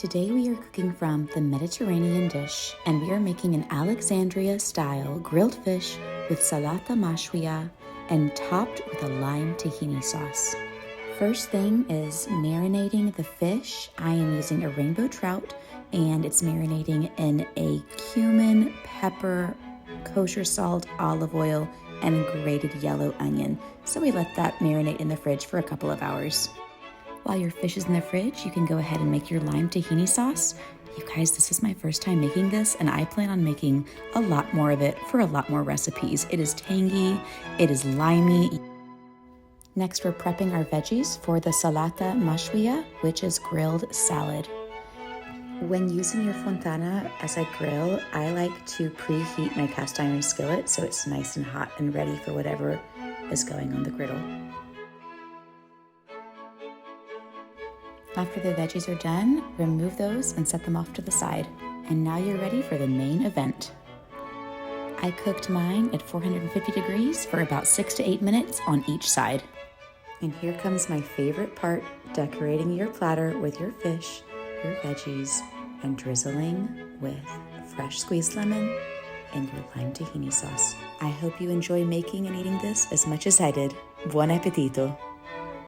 Today we are cooking from the Mediterranean dish, and we are making an Alexandria-style grilled fish with Salata Mashwiya and topped with a Lime Tahini Sauce. First thing is marinating the fish. I am using a Rainbow Trout, and it's marinating in a cumin, pepper, kosher salt, olive oil, and grated yellow onion. So we let that marinate in the fridge for a couple of hours. While your fish is in the fridge, you can go ahead and make your Lime Tahini Sauce. You guys, this is my first time making this, and I plan on making a lot more of it for a lot more recipes. It is tangy, it is limey. Next, we're prepping our veggies for the Salata Mashwiya, which is grilled salad. When using your Fontana as I grill, I like to preheat my cast iron skillet so it's nice and hot and ready for whatever is going on the griddle. After the veggies are done, remove those and set them off to the side. And now you're ready for the main event. I cooked mine at 450 degrees for about 6 to 8 minutes on each side. And here comes my favorite part, decorating your platter with your fish, your veggies, and drizzling with fresh squeezed lemon and your Lime Tahini sauce. I hope you enjoy making and eating this as much as I did. Buon appetito!